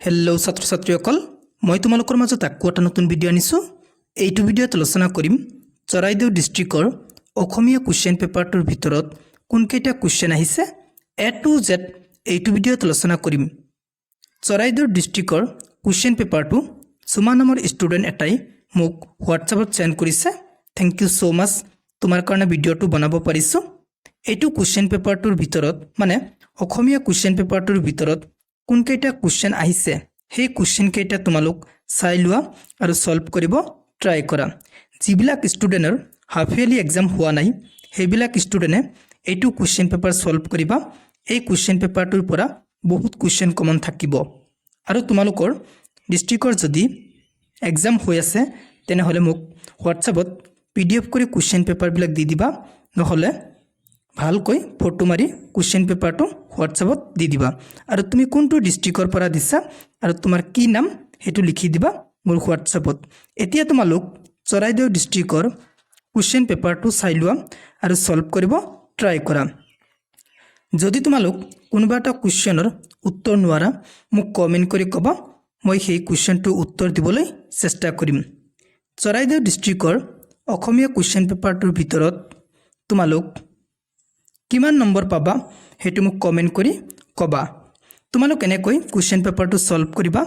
Hello' ছাত্ৰ ছাত্ৰীসকল, মই তোমালোকৰ মাজত আকৌ এটা নতুন ভিডিঅ' আনিছোঁ। এইটো ভিডিঅ'ত আলোচনা কৰিম চৰাইদেউ ডিষ্ট্ৰিক্টৰ অসমীয়া কুৱেশ্যন পেপাৰটোৰ ভিতৰত কোনকেইটা কুৱেশ্যন আহিছে A to Z এইটো ভিডিঅ'ত আলোচনা কৰিম। চৰাইদেউ ডিষ্ট্ৰিক্টৰ কুৱেশ্যন পেপাৰটো সুমা নামৰ ষ্টুডেণ্ট এটাই মোক হোৱাটছআপত চেণ্ড কৰিছে। থেংক ইউ ছ' মাছ, তোমাৰ কাৰণে ভিডিঅ'টো বনাব পাৰিছোঁ। এইটো কুৱেশ্যন পেপাৰটোৰ ভিতৰত মানে অসমীয়া কুৱেশ্যন পেপাৰটোৰ ভিতৰত কোনকেইটা কুৱেশ্যন আহিছে সেই কুৱেশ্যন কেইটা তোমালোক চাই লোৱা আৰু সলভ কৰিব ট্ৰাই কৰা। যিবিলাক ষ্টুডেণ্টৰ হাফ ইয়াৰলি এক্সাম হোৱা নাই সেইবিলাক ষ্টুডেণ্টে এইটো কুৱেশ্যন পেপাৰ সলভ কৰিবা। এই কুৱেশ্যন পেপাৰটোৰ পৰা বহুত কুৱেশ্যন কমন থাকিব আৰু তোমালোকৰ ডিষ্ট্ৰিক্টৰ যদি এক্সাম হৈ আছে তেনেহ'লে মোক হোৱাটছআপত PDF কৰি কুৱেশ্যন পেপাৰবিলাক দি দিবা, নহ'লে ভালকৈ ফটো মাৰি কুৱেশ্যন পেপাৰটো হোৱাটছআপত দি দিবা আৰু তুমি কোনটো ডিষ্ট্ৰিক্টৰ পৰা দিছা আৰু তোমাৰ কি নাম সেইটো লিখি দিবা মোৰ হোৱাটছআপত। এতিয়া তোমালোক চৰাইদেউ ডিষ্ট্ৰিক্টৰ কুৱেশ্যন পেপাৰটো চাই লোৱা আৰু সলভ কৰিব ট্ৰাই কৰা। যদি তোমালোক কোনোবা এটা কুৱেশ্যনৰ উত্তৰ নোৱাৰা মোক কমেণ্ট কৰি ক'বা, মই সেই কুৱেশ্যনটোৰ উত্তৰ দিবলৈ চেষ্টা কৰিম। চৰাইদেউ ডিষ্ট্ৰিক্টৰ অসমীয়া কুৱেশ্যন পেপাৰটোৰ ভিতৰত তোমালোক কিমান নম্বৰ পাবা সেইটো মোক কমেণ্ট কৰি ক'বা। তোমালোক এনেকৈ কুৱেশ্যন পেপাৰটো সলভ কৰিবা,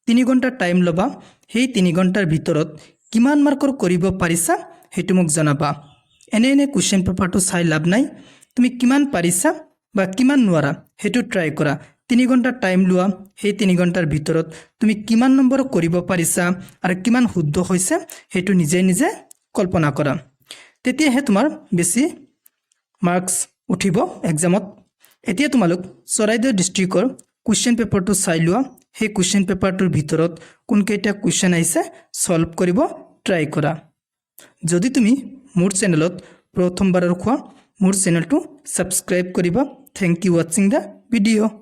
3 ঘণ্টা টাইম ল'বা। সেই 3 ঘণ্টাৰ ভিতৰত কিমান মাৰ্কৰ কৰিব পাৰিছা সেইটো মোক জনাবা। এনে কুৱেশ্যন পেপাৰটো চাই লাভ নাই, তুমি কিমান পাৰিছা বা কিমান নোৱাৰা সেইটো ট্ৰাই কৰা। 3 ঘণ্টা টাইম লোৱা, সেই 3 ঘণ্টাৰ ভিতৰত তুমি কিমান নম্বৰ কৰিব পাৰিছা আৰু কিমান শুদ্ধ হৈছে সেইটো নিজে নিজে কল্পনা কৰা, তেতিয়াহে তোমাৰ বেছি মাৰ্কছ উঠিব এক্সামত। এতিয়া তোমালোক চৰাইদেউ ডিষ্ট্ৰিক্টৰ কুৱেশ্যন পেপাৰটো চাই লোৱা, সেই কুৱেশ্যন পেপাৰটোৰ ভিতৰত কোনকেইটা কুৱেশ্যন আহিছে সলভ কৰিব ট্ৰাই কৰা। যদি তুমি মোৰ চেনেলত প্ৰথমবাৰৰ খোৱা মোৰ চেনেলটো ছাবস্ক্ৰাইব কৰিবা। থেংক ইউ ৱাচিং দ্য ভিডিঅ'।